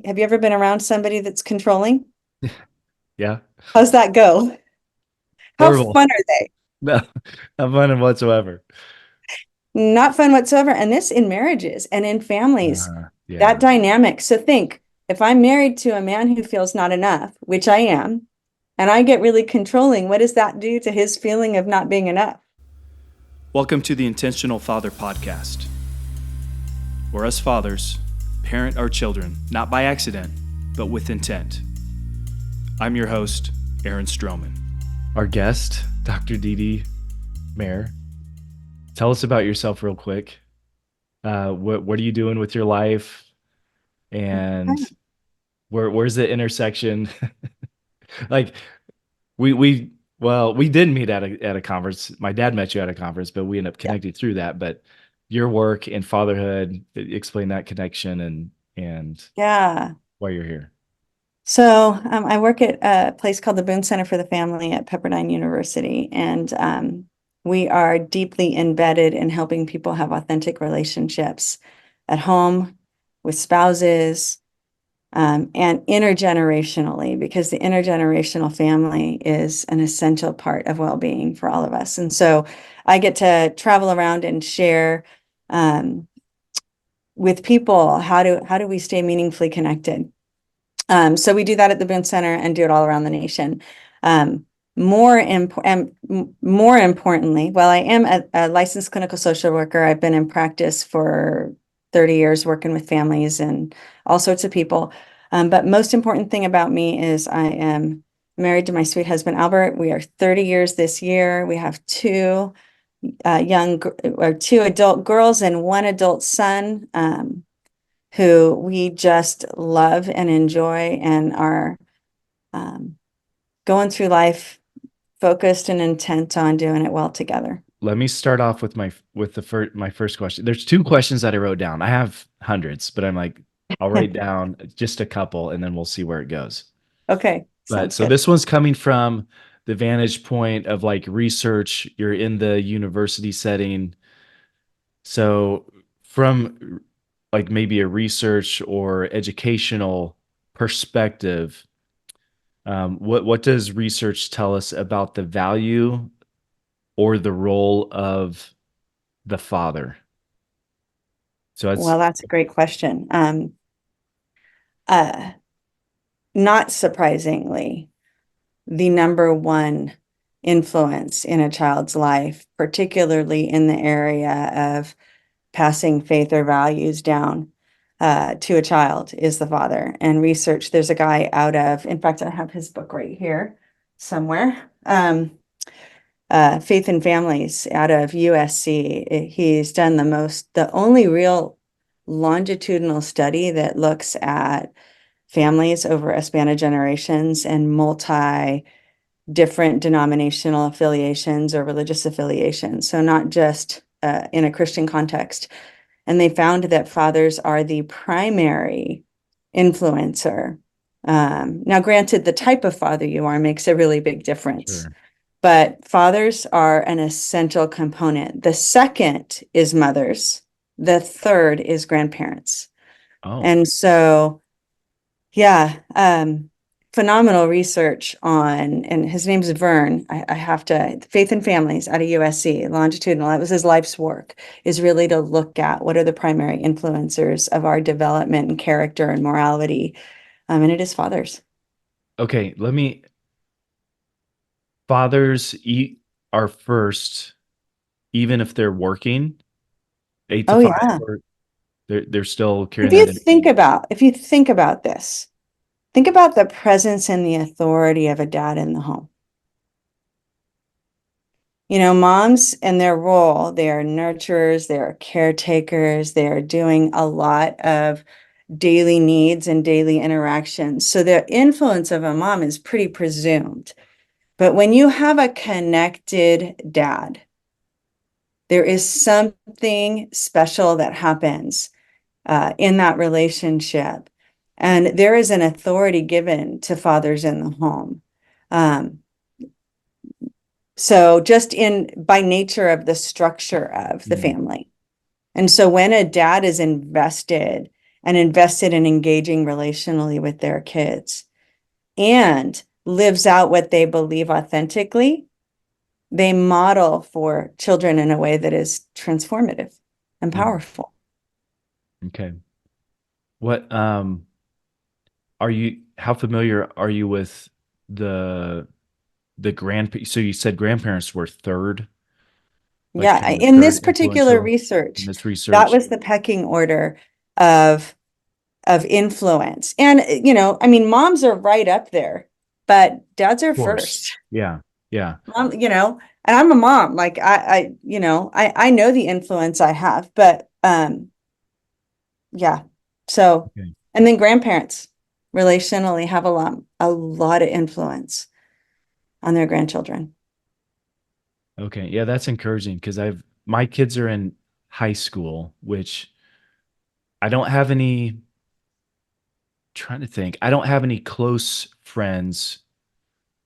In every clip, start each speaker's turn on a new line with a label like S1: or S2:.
S1: Have you ever been around somebody that's controlling?
S2: Yeah.
S1: How's that go? How
S2: Horrible.
S1: fun are they?
S2: No, not fun whatsoever.
S1: Not fun whatsoever. And this in marriages and in families, that
S2: Yeah.
S1: dynamic. So think, if I'm married to a man who feels not enough, which I am, and I get really controlling, what does that do to his feeling of not being enough?
S3: Welcome to the Intentional Father Podcast, where us fathers parent our children not by accident, but with intent. I'm your host, Aaron Stroman.
S2: Our guest, Dr. Dee Dee Mayer. Tell us about yourself real quick. What are you doing with your life? And where's the intersection? Like we did meet at a conference. My dad met you at a conference, but we ended up
S1: Yeah.
S2: connecting through that. But your work and fatherhood, explain that connection and
S1: Yeah.
S2: why you're here.
S1: So I work at a place called the Boone Center for the Family at Pepperdine University, and we are deeply embedded in helping people have authentic relationships at home with spouses, and intergenerationally, because the intergenerational family is an essential part of well-being for all of us. And so I get to travel around and share um, with people how do we stay meaningfully connected. So we do that at the Boone Center and do it all around the nation. Um, more importantly, while I am a licensed clinical social worker, I've been in practice for 30 years working with families and all sorts of people. But most important thing about me is I am married to my sweet husband, Albert. We are 30 years this year. We have two adult girls and one adult son. Who we just love and enjoy and are um, going through life focused and intent on doing it well together.
S2: Let me start off with my first question. There's two questions that I wrote down. I have hundreds, but I'm like, I'll write down just a couple and then we'll see where it goes.
S1: Okay,
S2: But
S1: sounds
S2: so
S1: good.
S2: this one's coming from the vantage point of like research. You're in the university setting. So from like maybe a research or educational perspective, what does research tell us about the value or the role of the father? So that's
S1: Well, that's a great question. Uh, Not surprisingly, the number one influence in a child's life, particularly in the area of passing faith or values down to a child, is the father. And research, there's a guy out of, in fact, I have his book right here somewhere. Faith and Families out of USC. He's done the only real longitudinal study that looks at families over a span of generations and multi different denominational affiliations or religious affiliations. So not just in a Christian context. And they found that fathers are the primary influencer. Now, granted, the type of father you are makes a really big difference,
S2: sure.
S1: but fathers are an essential component. The second is mothers. The third is grandparents.
S2: Oh,
S1: And so, yeah, phenomenal research on, and his name's Vern. I have to, Faith and Families out of USC, longitudinal. That was his life's work, is really to look at what are the primary influencers of our development and character and morality. And it is fathers.
S2: okay. Fathers eat are first, even if they're working eight to
S1: Oh,
S2: five,
S1: yeah.
S2: or they're still carrying that in.
S1: If you think about this, think about the presence and the authority of a dad in the home. You know, moms and their role, they are nurturers, they are caretakers, they are doing a lot of daily needs and daily interactions. So the influence of a mom is pretty presumed. But when you have a connected dad, there is something special that happens in that relationship. And there is an authority given to fathers in the home. Um, so just in by nature of the structure of the
S2: Mm,
S1: family. And so when a dad is invested and invested in engaging relationally with their kids and lives out what they believe authentically, they model for children in a way that is transformative and powerful.
S2: Okay. What how familiar are you with the so you said grandparents were third, like
S1: Yeah,
S2: kind of
S1: in
S2: third
S1: this particular
S2: influential in
S1: research,
S2: this
S1: that
S2: research?
S1: was the pecking order of influence. And I mean, moms are right up there, but dads are
S2: Of course.
S1: first.
S2: Yeah. Yeah.
S1: Mom, and I'm a mom. Like I know the influence I have, but yeah. So,
S2: Okay.
S1: and then grandparents relationally have a lot of influence on their grandchildren.
S2: Okay. Yeah, that's encouraging because my kids are in high school, which I don't have any trying to think. I don't have any close friends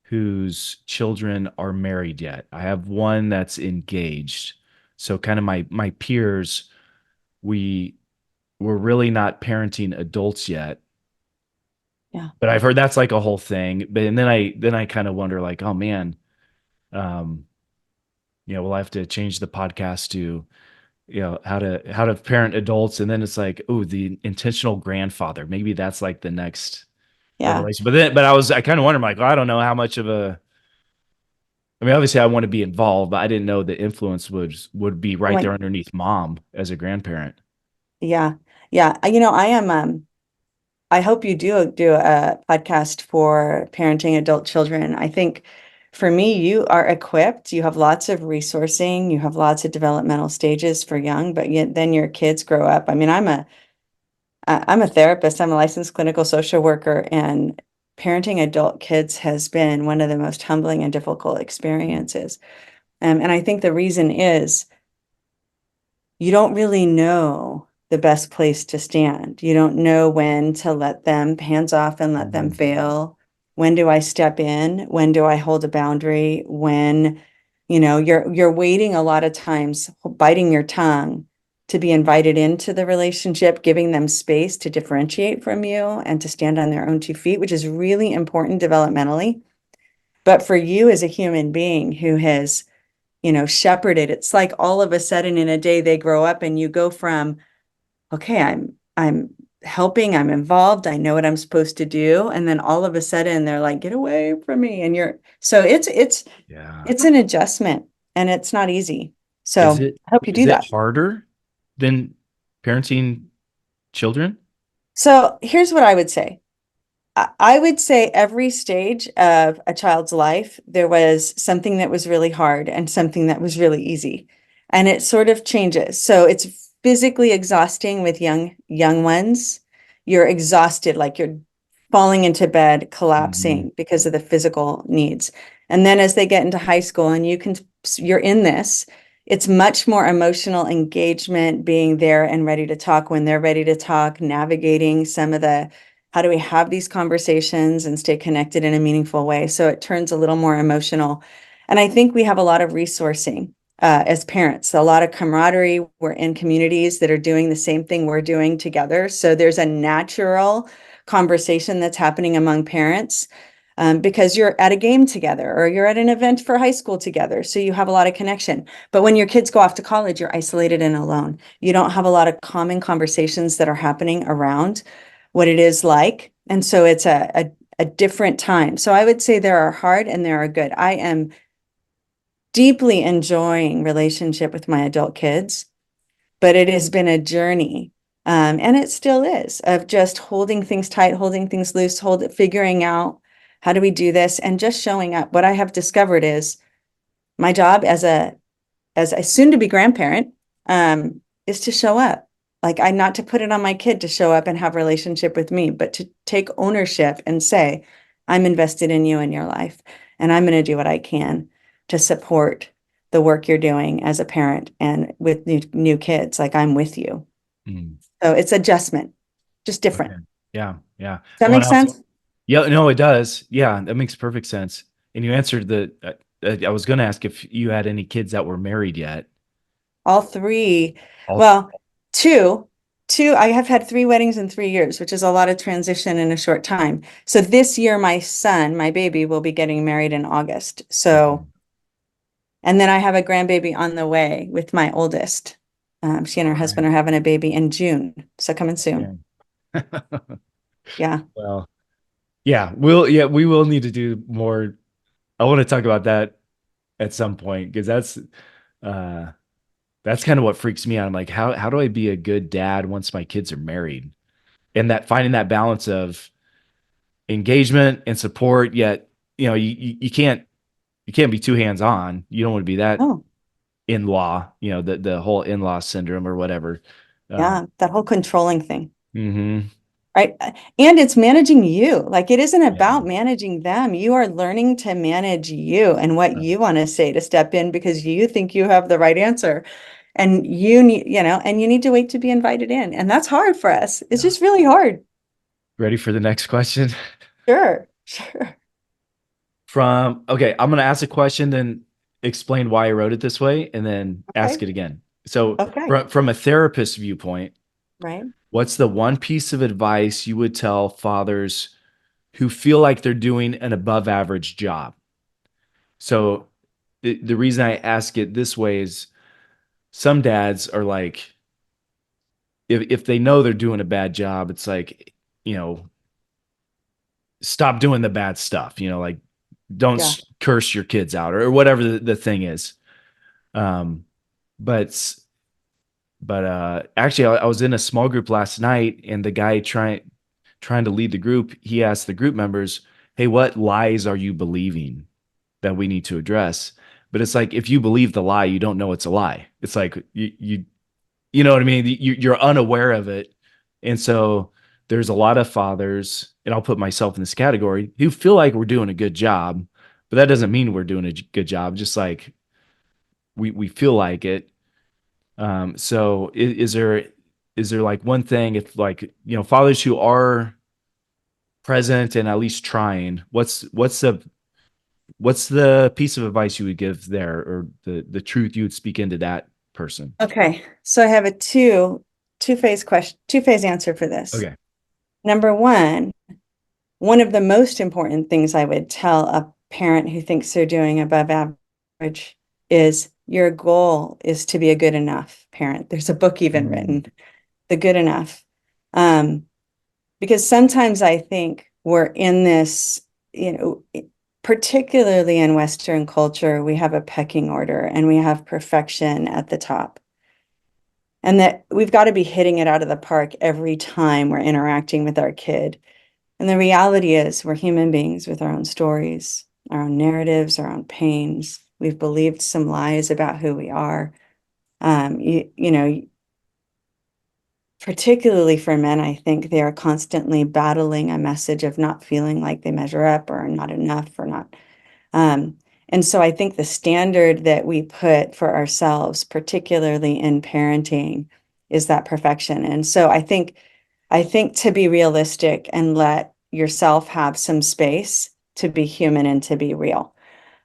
S2: whose children are married yet. I have one that's engaged. So kind of my peers, we we're really not parenting adults yet.
S1: Yeah.
S2: But I've heard that's like a whole thing. But and then I kind of wonder like, oh man, um, we'll have to change the podcast to, how to parent adults. And then it's like, oh, the intentional grandfather. Maybe that's like the next
S1: Yeah.
S2: revelation. But I kind of wonder, like, well, I don't know how much of a I mean, obviously I want to be involved, but I didn't know the influence would be right there
S1: Like,
S2: underneath mom as a grandparent.
S1: yeah. Yeah. I am I hope you do a podcast for parenting adult children. I think for me, you are equipped. You have lots of resourcing. You have lots of developmental stages for young, but yet then your kids grow up. I mean, I'm a therapist. I'm a licensed clinical social worker, and parenting adult kids has been one of the most humbling and difficult experiences. And I think the reason is you don't really know the best place to stand. You don't know when to let them hands off and let them
S2: Mhm.
S1: fail. When do I step in? When do I hold a boundary? When, you're waiting a lot of times, biting your tongue to be invited into the relationship, giving them space to differentiate from you and to stand on their own 2 feet, which is really important developmentally. But for you as a human being who has shepherded. It's like all of a sudden in a day they grow up and you go from, okay, I'm helping, I'm involved, I know what I'm supposed to do. And then all of a sudden they're like, get away from me. And so
S2: Yeah.
S1: it's an adjustment and it's not easy.
S2: Is
S1: So
S2: it
S1: I hope you
S2: is
S1: do
S2: it
S1: that.
S2: harder than parenting children?
S1: So here's what I would say. I would say every stage of a child's life, there was something that was really hard and something that was really easy. And it sort of changes. So it's physically exhausting with young ones. You're exhausted, like you're falling into bed,
S2: Mhm.
S1: collapsing because of the physical needs. And then as they get into high school and you're in this, it's much more emotional engagement, being there and ready to talk when they're ready to talk, navigating some of the how do we have these conversations and stay connected in a meaningful way? So it turns a little more emotional. And I think we have a lot of resourcing as parents, a lot of camaraderie. We're in communities that are doing the same thing we're doing together. So there's a natural conversation that's happening among parents because you're at a game together or you're at an event for high school together. So you have a lot of connection. But when your kids go off to college, you're isolated and alone. You don't have a lot of common conversations that are happening around what it is like. And so it's a different time. So I would say there are hard and there are good. I am deeply enjoying relationship with my adult kids, but it has been a journey. And it still is of just holding things tight, holding things loose, figuring out how do we do this and just showing up. What I have discovered is my job as a soon to be grandparent is to show up. Like I not to put it on my kid to show up and have a relationship with me, but to take ownership and say, I'm invested in you and your life, and I'm going to do what I can to support the work you're doing as a parent and with new kids. Like I'm with you.
S2: Mm.
S1: So it's adjustment, just different.
S2: Okay.
S1: Does
S2: Yeah. Yeah.
S1: that
S2: Well,
S1: make
S2: and also,
S1: sense?
S2: yeah, no, it does. Yeah, that makes perfect sense. And you answered I was going to ask if you had any kids that were married yet.
S1: All three.
S2: All
S1: Well, two. I have had 3 weddings in 3 years, which is a lot of transition in a short time. So this year, my son, my baby, will be getting married in August. So, and then I have a grandbaby on the way with my oldest. She and her
S2: All
S1: husband
S2: right.
S1: are having a baby in June. So coming
S2: Yeah.
S1: soon. Yeah.
S2: Well, we will need to do more. I want to talk about that at some point because uh that's kind of what freaks me out. I'm like, how do I be a good dad once my kids are married? And that finding that balance of engagement and support, yet you can't be too hands on. You don't want to be that
S1: Oh,
S2: in-law, the whole in-law syndrome or whatever. Uh,
S1: yeah. That whole controlling thing.
S2: mhm.
S1: Right. And it's managing you. Like it isn't
S2: Yeah.
S1: about managing them. You are learning to manage you and what
S2: Right.
S1: you want to say to step in because you think you have the right answer. And you need, and you need to wait to be invited in. And that's hard for us. It's
S2: Yeah.
S1: just really hard.
S2: Ready for the next question?
S1: Sure. Sure.
S2: Okay, I'm going to ask a question, then explain why I wrote it this way, and then ask
S1: Okay.
S2: it again. So,
S1: Okay.
S2: from a therapist viewpoint,
S1: Right.
S2: what's the one piece of advice you would tell fathers who feel like they're doing an above average job? So, the reason I ask it this way is some dads are like, if they know they're doing a bad job, it's like, you know, stop doing the bad stuff, like don't
S1: Yeah.
S2: curse your kids out or whatever the thing is. Um, but actually, I was in a small group last night, and the guy trying to lead the group, he asked the group members, "Hey, what lies are you believing that we need to address?" But it's like if you believe the lie, you don't know it's a lie. It's like you know what I mean? You're unaware of it, and so there's a lot of fathers, and I'll put myself in this category, who feel like we're doing a good job, but that doesn't mean we're doing a good job. Just like we feel like it. So is there like one thing, if like fathers who are present and at least trying, what's the piece of advice you would give there, or the truth you would speak into that person?
S1: Okay. So I have a two-phase question, two-phase answer for this.
S2: Okay.
S1: Number one of the most important things I would tell a parent who thinks they're doing above average is your goal is to be a good enough parent. There's a book even
S2: Mm.
S1: written, The Good Enough. Because sometimes I think we're in this, particularly in Western culture, we have a pecking order and we have perfection at the top. And that we've got to be hitting it out of the park every time we're interacting with our kid. And the reality is, we're human beings with our own stories, our own narratives, our own pains. We've believed some lies about who we are. Particularly for men, I think they are constantly battling a message of not feeling like they measure up or not enough or not. Um, and so I think the standard that we put for ourselves, particularly in parenting, is that perfection. And so I think to be realistic and let yourself have some space to be human and to be real,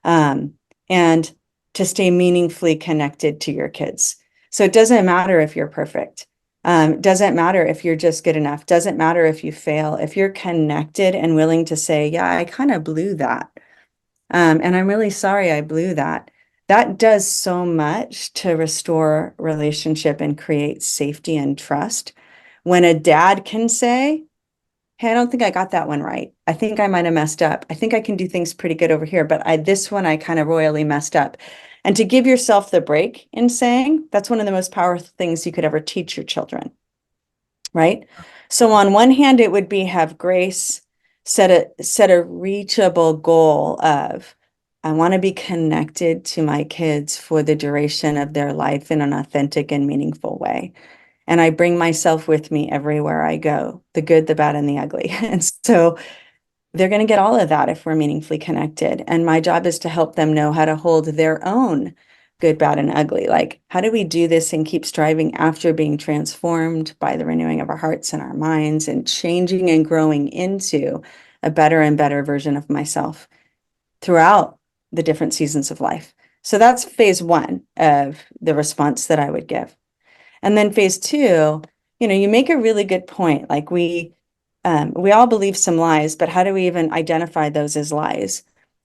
S1: um, and to stay meaningfully connected to your kids. So it doesn't matter if you're perfect. Doesn't matter if you're just good enough. Doesn't matter if you fail. If you're connected and willing to say, yeah, I kind of blew that. And I'm really sorry I blew that. That does so much to restore relationship and create safety and trust. When a dad can say, hey, I don't think I got that one right. I think I might have messed up. I think I can do things pretty good over here, but this one I kind of royally messed up. And to give yourself the break in saying, that's one of the most powerful things you could ever teach your children, right? So on one hand, it would be have grace, set a reachable goal of, I want to be connected to my kids for the duration of their life in an authentic and meaningful way. And I bring myself with me everywhere I go, the good, the bad, and the ugly. And so they're going to get all of that if we're meaningfully connected. And my job is to help them know how to hold their own good, bad, and ugly. Like, how do we do this and keep striving after being transformed by the renewing of our hearts and our minds and changing and growing into a better and better version of myself throughout the different seasons of life? So that's phase one of the response that I would give. And then phase two you make a really good point. Like we all believe some lies, but how do we even identify those as lies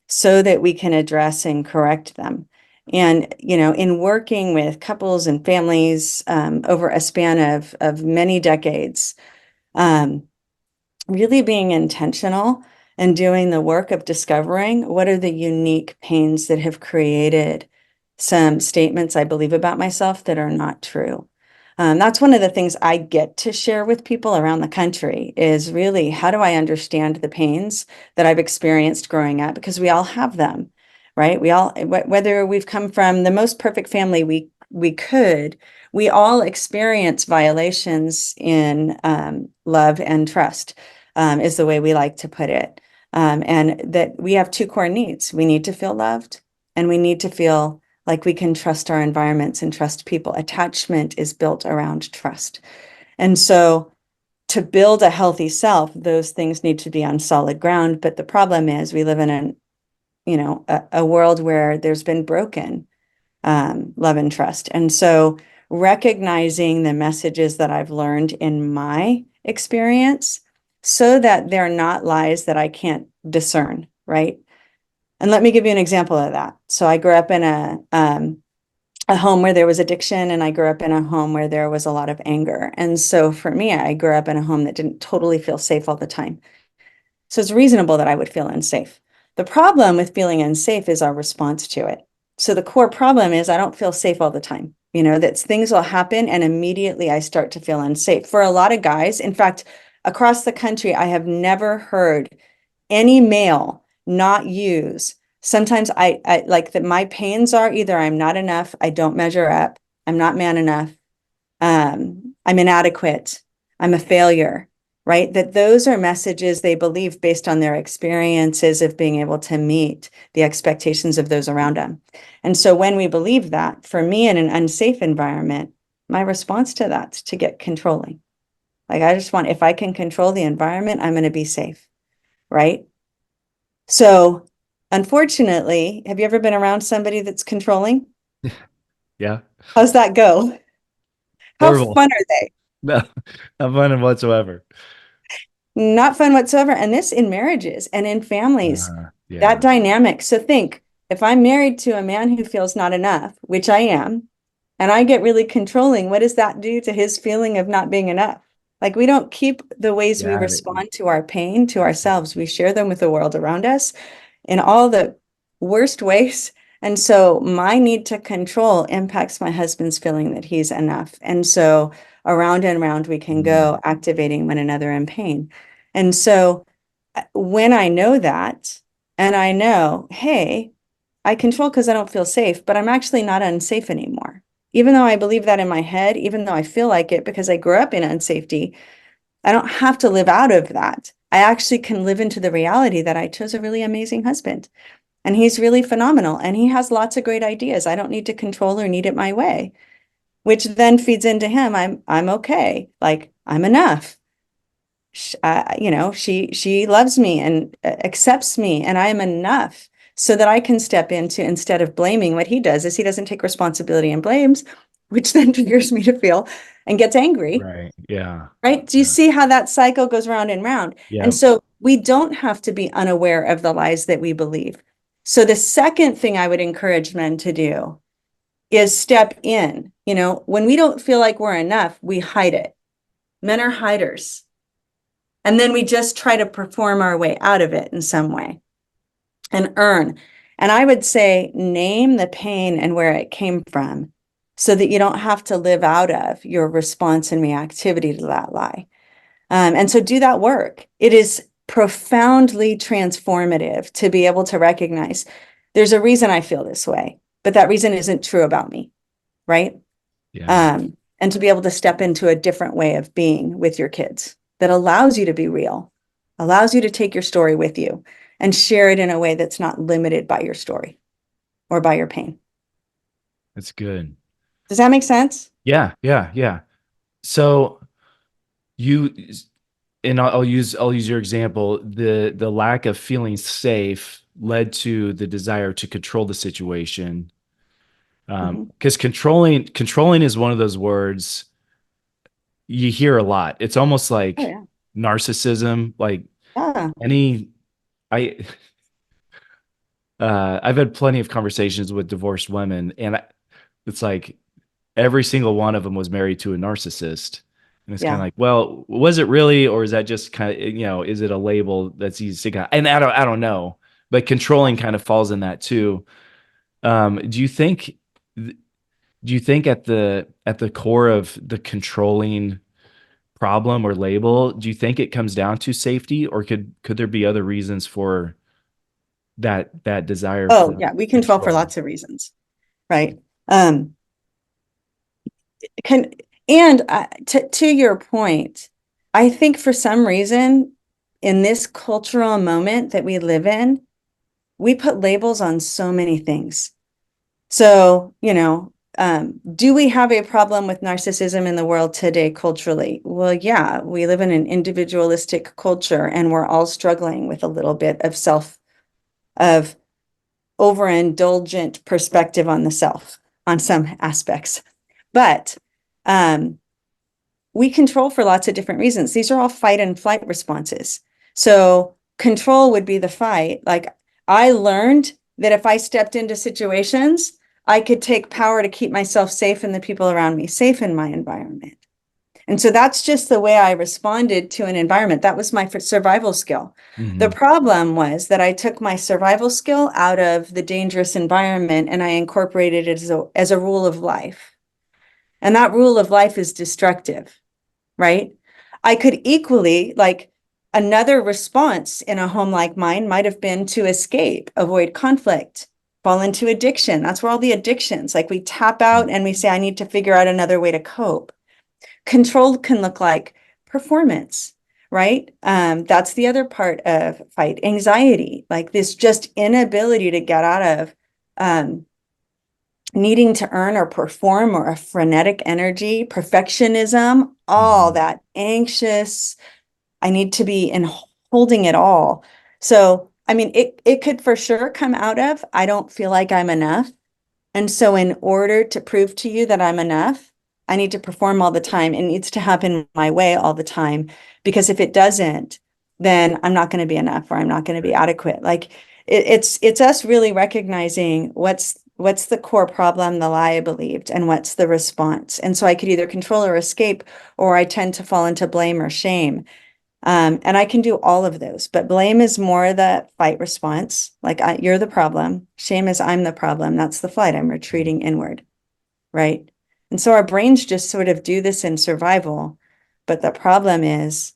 S1: so that we can address and correct them? And, in working with couples and families over a span of many decades, um, really being intentional and doing the work of discovering what are the unique pains that have created some statements I believe about myself that are not true. That's one of the things I get to share with people around the country is really how do I understand the pains that I've experienced growing up? Because we all have them, right? We all, whether we've come from the most perfect family we could, we all experience violations in love and trust, is the way we like to put it. And that we have two core needs. We need to feel loved, and we need to feel like we can trust our environments and trust people. Attachment is built around trust. And so to build a healthy self, those things need to be on solid ground. But the problem is we live in a world where there's been broken love and trust. And so recognizing the messages that I've learned in my experience so that they're not lies that I can't discern, right? And let me give you an example of that. So I grew up in a home where there was addiction, and I grew up in a home where there was a lot of anger. And so for me, I grew up in a home that didn't totally feel safe all the time. So it's reasonable that I would feel unsafe. The problem with feeling unsafe is our response to it. So the core problem is I don't feel safe all the time. That things will happen and immediately I start to feel unsafe. For a lot of guys, in fact, across the country, I have never heard any male not use. Sometimes I like that my pains are either I'm not enough, I don't measure up, I'm not man enough, I'm inadequate, I'm a failure, right? That those are messages they believe based on their experiences of being able to meet the expectations of those around them. And so when we believe that, for me in an unsafe environment, my response to that's to get controlling. Like I just want, if I can control the environment, I'm going to be safe, right? So unfortunately, have you ever been around somebody that's controlling?
S2: Yeah.
S1: How's that go? How
S2: Horrible.
S1: fun are they?
S2: No, not fun whatsoever.
S1: Not fun whatsoever. And this in marriages and in families, that
S2: Yeah.
S1: dynamic. So think, if I'm married to a man who feels not enough, which I am, and I get really controlling, what does that do to his feeling of not being enough? Like we don't keep the ways we
S2: Yeah.
S1: respond to our pain to ourselves. We share them with the world around us in all the worst ways. And so my need to control impacts my husband's feeling that he's enough. And so around and around we can go, activating one another in pain. And so when I know that, and I know, hey, I control because I don't feel safe, but I'm actually not unsafe anymore. Even though I believe that in my head, even though I feel like it because I grew up in unsafety, I don't have to live out of that. I actually can live into the reality that I chose a really amazing husband and he's really phenomenal and he has lots of great ideas. I don't need to control or need it my way, which then feeds into him. I'm okay. Like I'm enough. She loves me and accepts me and I am enough so that I can step into, instead of blaming, what he does is he doesn't take responsibility and blames, which then triggers me to feel and gets angry.
S2: Right. Yeah.
S1: Right? Do you see how that cycle goes round and round?
S2: Yeah.
S1: And so we don't have to be unaware of the lies that we believe. So the second thing I would encourage men to do is step in. When we don't feel like we're enough, we hide it. Men are hiders. And then we just try to perform our way out of it in some way and earn. And I would say, name the pain and where it came from so that you don't have to live out of your response and reactivity to that lie. And so do that work. It is profoundly transformative to be able to recognize there's a reason I feel this way, but that reason isn't true about me, right?
S2: Yeah.
S1: And to be able to step into a different way of being with your kids that allows you to be real, allows you to take your story with you and share it in a way that's not limited by your story or by your pain.
S2: That's good.
S1: Does that make sense?
S2: Yeah. Yeah. Yeah. So you, and I'll use your example. The lack of feeling safe led to the desire to control the situation.
S1: Mhm.
S2: Because controlling is one of those words you hear a lot. It's almost
S1: Oh
S2: like
S1: yeah.
S2: narcissism, like
S1: Yeah.
S2: any I I've had plenty of conversations with divorced women, and it's like every single one of them was married to a narcissist. And it's kind of
S1: Yeah.
S2: like, well, was it really, or is that just kind of, is it a label that's easy to, and I don't know, but controlling kind of falls in that too. Do you think, at the core of the controlling problem or label, do you think it comes down to safety, or could there be other reasons for that desire
S1: Oh
S2: for
S1: yeah. We control for
S2: control?
S1: lots of reasons, right? Um, can and to your point, I think for some reason in this cultural moment that we live in, we put labels on so many things. So, do we have a problem with narcissism in the world today culturally? Well, yeah, we live in an individualistic culture and we're all struggling with a little bit of overindulgent perspective on the self on some aspects. But um, we control for lots of different reasons. These are all fight and flight responses. So control would be the fight. Like I learned that if I stepped into situations, I could take power to keep myself safe and the people around me safe in my environment. And so that's just the way I responded to an environment. That was my survival skill. The
S2: Hmm.
S1: problem was that I took my survival skill out of the dangerous environment and I incorporated it as a rule of life. And that rule of life is destructive, right? I could equally, like, another response in a home like mine might have been to escape, avoid conflict, fall into addiction. That's where all the addictions, like we tap out and we say, I need to figure out another way to cope. Control can look like performance, right? That's the other part of fight. Anxiety, like this just inability to get out of needing to earn or perform, or a frenetic energy, perfectionism, all
S2: Hmm.
S1: that anxious, I need to be in holding it all. So, I mean, it could for sure come out of, I don't feel like I'm enough. And so in order to prove to you that I'm enough, I need to perform all the time. It needs to happen my way all the time. Because if it doesn't, then I'm not going to be enough, or I'm not going to be adequate. Like it's us really recognizing what's the core problem, the lie I believed, and what's the response. And so I could either control or escape, or I tend to fall into blame or shame. And I can do all of those, but blame is more the fight response. Like you're the problem. Shame is I'm the problem. That's the flight. I'm retreating inward, right? And so our brains just sort of do this in survival. But the problem is,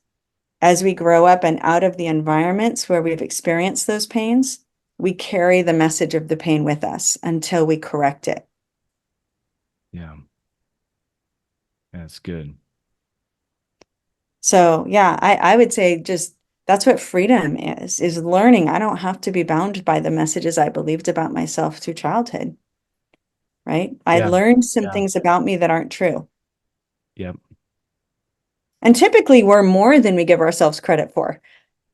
S1: as we grow up and out of the environments where we've experienced those pains, we carry the message of the pain with us until we correct it.
S2: Yeah, that's good.
S1: So yeah, I would say just that's what freedom is learning. I don't have to be bound by the messages I believed about myself through childhood, right? I
S2: Yeah.
S1: learned some
S2: Yeah.
S1: things about me that aren't true.
S2: Yep.
S1: And typically we're more than we give ourselves credit for.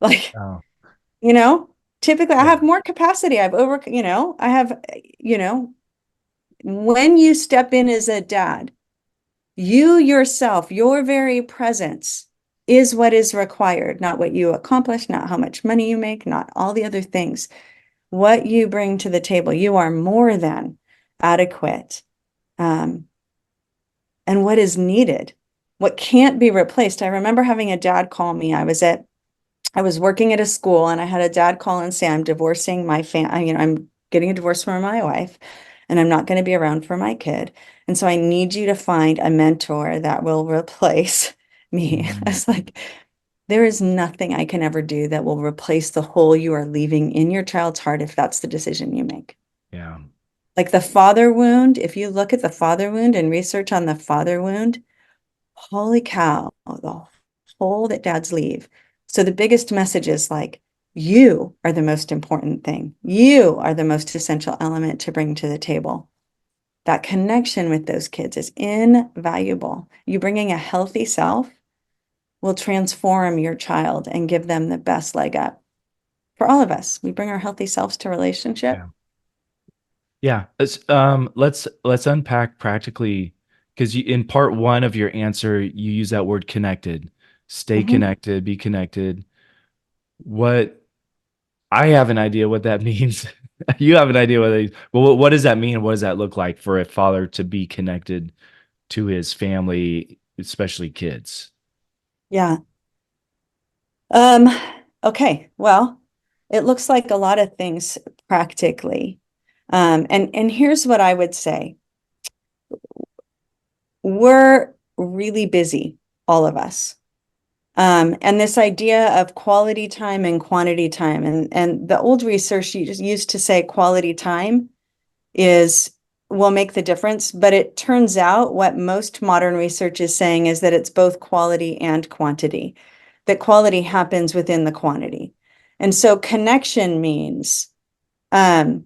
S1: Like,
S2: Oh,
S1: you know, typically I
S2: yeah.
S1: have more capacity. I have, you know, when you step in as a dad, you yourself, your very presence is what is required, not what you accomplish, not how much money you make, not all the other things. What you bring to the table, you are more than adequate. Um, and what is needed, what can't be replaced. I remember having a dad call me. I was working at a school and I had a dad call and say, I'm divorcing my I'm getting a divorce from my wife and I'm not going to be around for my kid. And so I need you to find a mentor that will replace me. I
S2: Mhm.
S1: was like, there is nothing I can ever do that will replace the hole you are leaving in your child's heart if that's the decision you make.
S2: Yeah.
S1: Like the father wound, if you look at the father wound and research on the father wound, holy cow, the hole that dads leave. So the biggest message is like, you are the most important thing. You are the most essential element to bring to the table. That connection with those kids is invaluable. You bringing a healthy self will transform your child and give them the best leg up. For all of us, we bring our healthy selves to relationship.
S2: Yeah. Yeah. Let's unpack practically because in part one of your answer, you use that word connected, stay
S1: Mhm.
S2: connected, be connected. What I have an idea what that means. You have an idea what that means. Well, what does that mean? What does that look like for a father to be connected to his family, especially kids?
S1: Yeah. Um, okay. Well, it looks like a lot of things practically. And here's what I would say. We're really busy, all of us. And this idea of quality time and quantity time, and the old research used to say quality time is will make the difference, but it turns out what most modern research is saying is that it's both quality and quantity, that quality happens within the quantity. And so connection means um,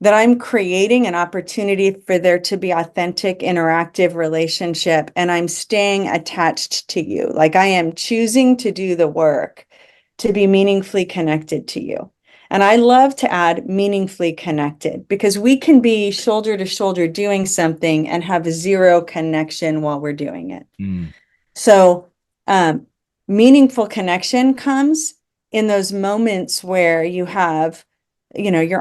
S1: that I'm creating an opportunity for there to be authentic, interactive relationship, and I'm staying attached to you. Like I am choosing to do the work to be meaningfully connected to you. And I love to add meaningfully connected because we can be shoulder to shoulder doing something and have zero connection while we're doing it.
S2: Mm.
S1: So, meaningful connection comes in those moments where you're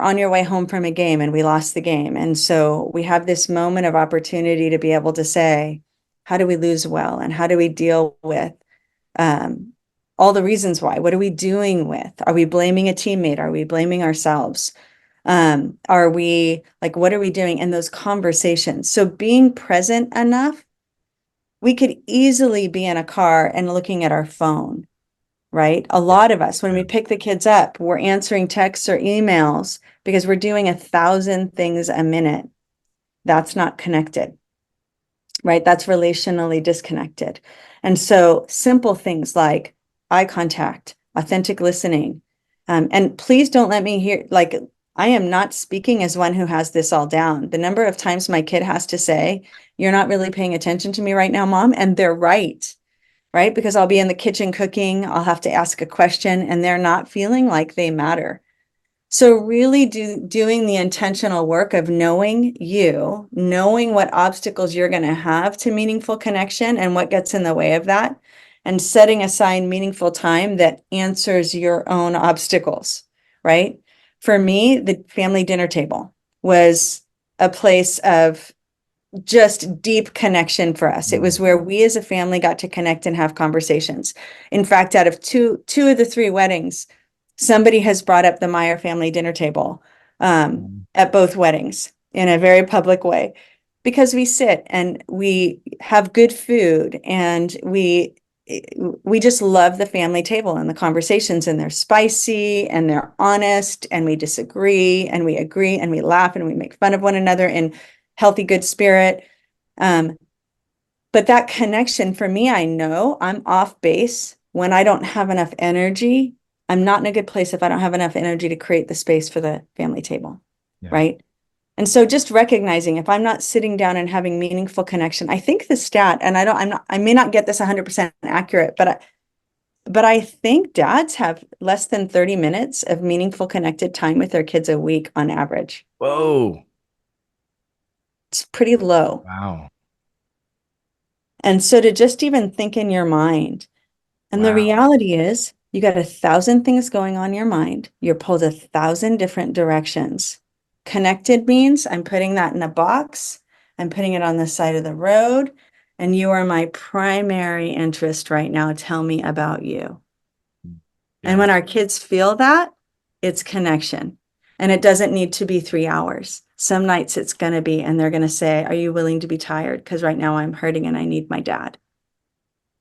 S1: on your way home from a game and we lost the game. And so we have this moment of opportunity to be able to say, how do we lose well? And how do we deal with um, all the reasons why? What are we doing with? Are we blaming a teammate? Are we blaming ourselves? Are we like, what are we doing in those conversations? So being present enough, we could easily be in a car and looking at our phone, right? A lot of us, when we pick the kids up, we're answering texts or emails because we're doing 1,000 things a minute. That's not connected, right? That's relationally disconnected. And so simple things like eye contact, authentic listening. And please don't let me hear, like, I am not speaking as one who has this all down. The number of times my kid has to say, you're not really paying attention to me right now, mom. And they're right? Because I'll be in the kitchen cooking, I'll have to ask a question, and they're not feeling like they matter. So really doing the intentional work of knowing you, knowing what obstacles you're going to have to meaningful connection and what gets in the way of that, and setting aside meaningful time that answers your own obstacles, right? For me, the family dinner table was a place of just deep connection for us. It was where we as a family got to connect and have conversations. In fact, out of two of the three weddings, somebody has brought up the Meyer family dinner table at both weddings in a very public way because we sit and we have good food and we just love the family table and the conversations, and they're spicy and they're honest, and we disagree and we agree and we laugh and we make fun of one another in healthy, good spirit. But that connection for me, I know I'm off base when I don't have enough energy. I'm not in a good place if I don't have enough energy to create the space for the family table,
S2: Yeah.
S1: right? And so just recognizing if I'm not sitting down and having meaningful connection, I think the stat, and I may not get this 100% accurate, but I think dads have less than 30 minutes of meaningful connected time with their kids a week on average.
S2: Whoa.
S1: It's pretty low.
S2: Wow.
S1: And so to just even think in your mind, and the
S2: Wow.
S1: reality is you got 1,000 things going on in your mind. You're pulled 1,000 different directions. Connected means I'm putting that in a box. I'm putting it on the side of the road. And you are my primary interest right now. Tell me about you. And
S2: Yeah.
S1: when our kids feel that, it's connection. And it doesn't need to be 3 hours. Some nights it's going to be, and they're going to say, are you willing to be tired? Because right now I'm hurting and I need my dad.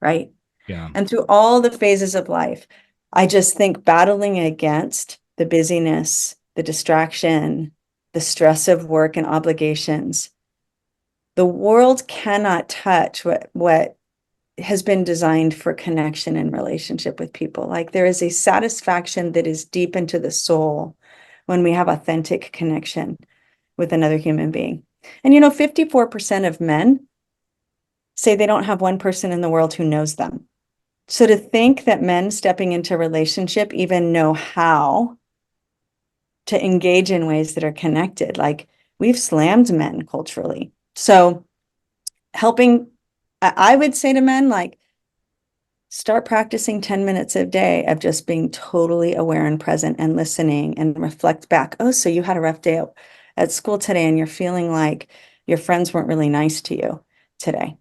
S1: Right.
S2: Yeah.
S1: And through all the phases of life, I just think battling against the busyness, the distraction, the stress of work and obligations, the world cannot touch what has been designed for connection and relationship with people. Like there is a satisfaction that is deep into the soul when we have authentic connection with another human being. And 54% of men say they don't have one person in the world who knows them. So to think that men stepping into relationship even know how to engage in ways that are connected, like we've slammed men culturally. So helping, I would say to men, like, start practicing 10 minutes a day of just being totally aware and present and listening and reflect back. Oh, so you had a rough day at school today and you're feeling like your friends weren't really nice to you today.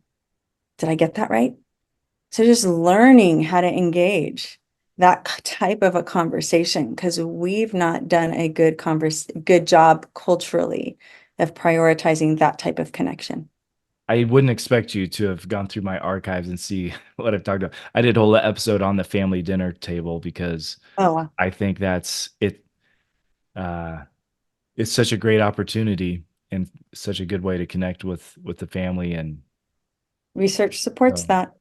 S1: Did I get that right? So just learning how to engage that type of a conversation, because we've not done a good job culturally of prioritizing that type of connection.
S2: I wouldn't expect you to have gone through my archives and see what I've talked about. I did a whole episode on the family dinner table because
S1: Oh, wow.
S2: I think that's it. Uh, it's such a great opportunity and such a good way to connect with the family. And
S1: Research supports
S2: so,
S1: that.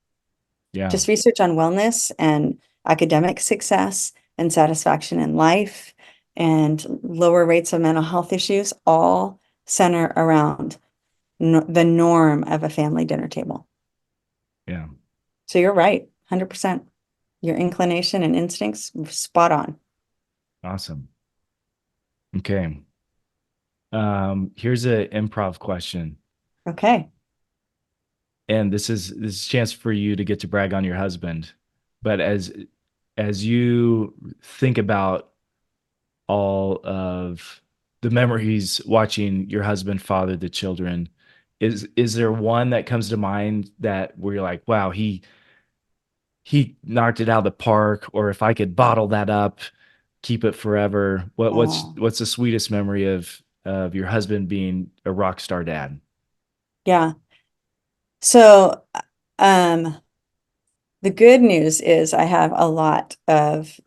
S2: yeah,
S1: Just research on wellness and academic success and satisfaction in life and lower rates of mental health issues all center around the norm of a family dinner table.
S2: yeah,
S1: So you're right, 100%. Your inclination and instincts, spot on.
S2: awesome. Okay. Here's an improv question,
S1: Okay.
S2: and this is a chance for you to get to brag on your husband. But as you think about all of the memories watching your husband father the children, is there one that comes to mind that where you're like, wow, he knocked it out of the park, or if I could bottle that up, keep it forever?
S1: Oh,
S2: What's the sweetest memory of your husband being a rock star dad?
S1: yeah. So, um, the good news is I have a lot of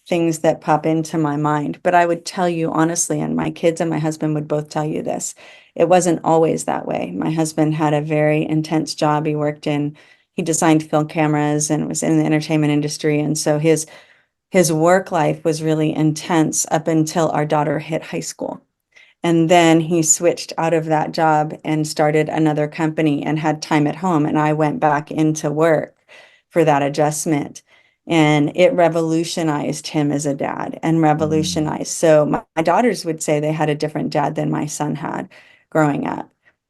S1: things that pop into my mind, but I would tell you honestly, and my kids and my husband would both tell you this, it wasn't always that way. My husband had a very intense job. He designed film cameras and was in the entertainment industry. And so his work life was really intense up until our daughter hit high school. And then he switched out of that job and started another company and had time at home. And I went back into work for that adjustment. And it revolutionized him as a dad and
S2: Mm,
S1: revolutionized. So my daughters would say they had a different dad than my son had growing up.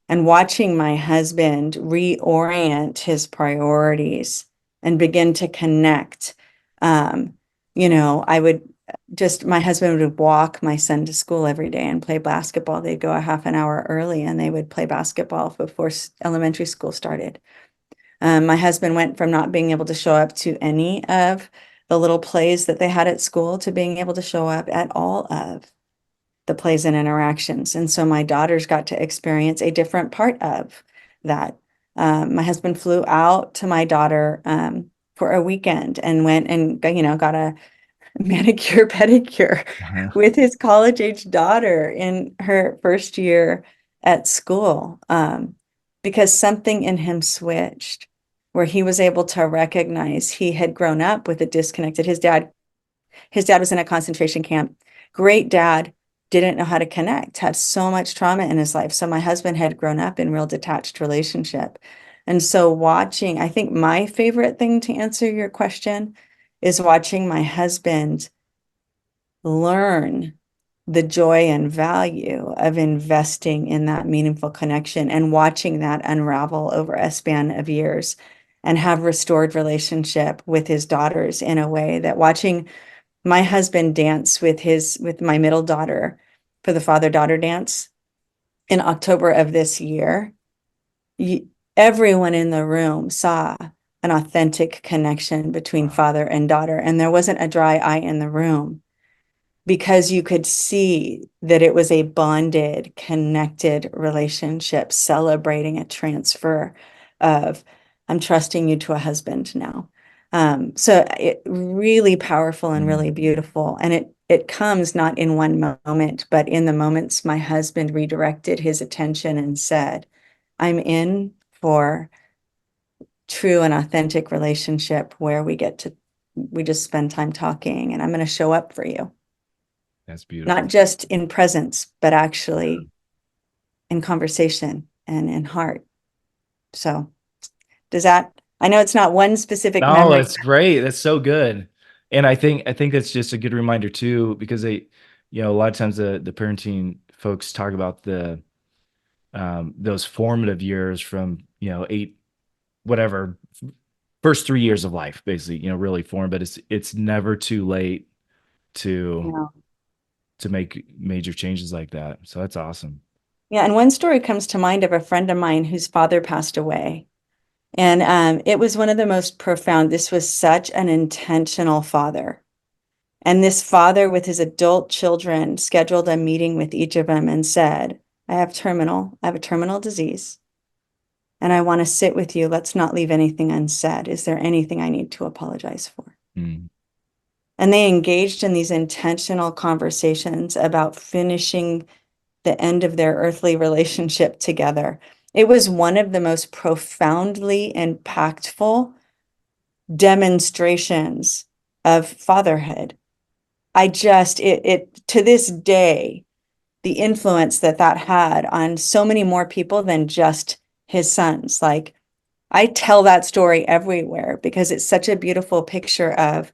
S1: And watching my husband reorient his priorities and begin to connect, um, I would just my husband would walk my son to school every day and play basketball. They'd go a half an hour early and they would play basketball before elementary school started. My husband went from not being able to show up to any of the little plays that they had at school to being able to show up at all of the plays and interactions. And so my daughters got to experience a different part of that. My husband flew out to my daughter for a weekend and went and got a manicure pedicure
S2: uh-huh.
S1: with his college age daughter in her first year at school, because something in him switched where he was able to recognize he had grown up with a disconnected his dad was in a concentration camp. Great dad, didn't know how to connect, had so much trauma in his life. So my husband had grown up in real detached relationship. And so I think my favorite thing to answer your question is watching my husband learn the joy and value of investing in that meaningful connection and watching that unravel over a span of years and have restored relationship with his daughters in a way that watching my husband dance with my middle daughter for the father-daughter dance in October of this year, everyone in the room saw an authentic connection between
S2: Wow.
S1: father and daughter, and there wasn't a dry eye in the room because you could see that it was a bonded, connected relationship celebrating a transfer of, I'm trusting you to a husband now. So it really powerful and really
S2: Mm,
S1: beautiful. And it comes not in one moment, but in the moments my husband redirected his attention and said, I'm in for true and authentic relationship where we just spend time talking and I'm going to show up for you,
S2: that's
S1: not
S2: beautiful.
S1: just in presence, but actually in conversation and in heart. So I know it's not one specific
S2: No,
S1: memory.
S2: that's great. That's so good. And I think that's just a good reminder too, because a lot of times the parenting folks talk about those formative years from, you know, whatever, first 3 years of life, basically, you know, really form. But it's never too late to
S1: Yeah.
S2: make major changes like that. So that's awesome.
S1: Yeah, and one story comes to mind of a friend of mine whose father passed away. And it was one of the most profound. This was such an intentional father. And this father, with his adult children, scheduled a meeting with each of them and said, I have a terminal disease, and I want to sit with you. Let's not leave anything unsaid. Is there anything I need to apologize for?
S2: Mm.
S1: And they engaged in these intentional conversations about finishing the end of their earthly relationship together. It was one of the most profoundly impactful demonstrations of fatherhood. It to this day, the influence that had on so many more people than just his sons. Like, I tell that story everywhere because it's such a beautiful picture of,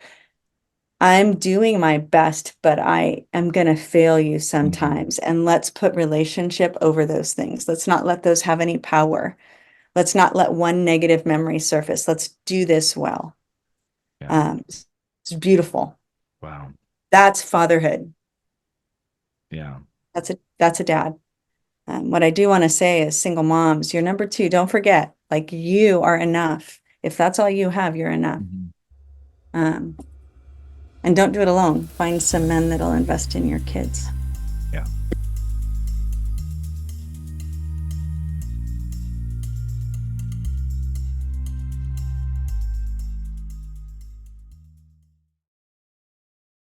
S1: I'm doing my best, but I am going to fail you sometimes. And let's put relationship over those things. Let's not let those have any power. Let's not let one negative memory surface. Let's do this well.
S2: Yeah.
S1: It's beautiful.
S2: Wow.
S1: That's fatherhood.
S2: Yeah.
S1: That's a dad. What I do want to say is, single moms, you're number two. Don't forget, like, you are enough. If that's all you have, you're enough.
S2: Mhm.
S1: And don't do it alone. Find some men that'll invest in your kids.
S2: Yeah.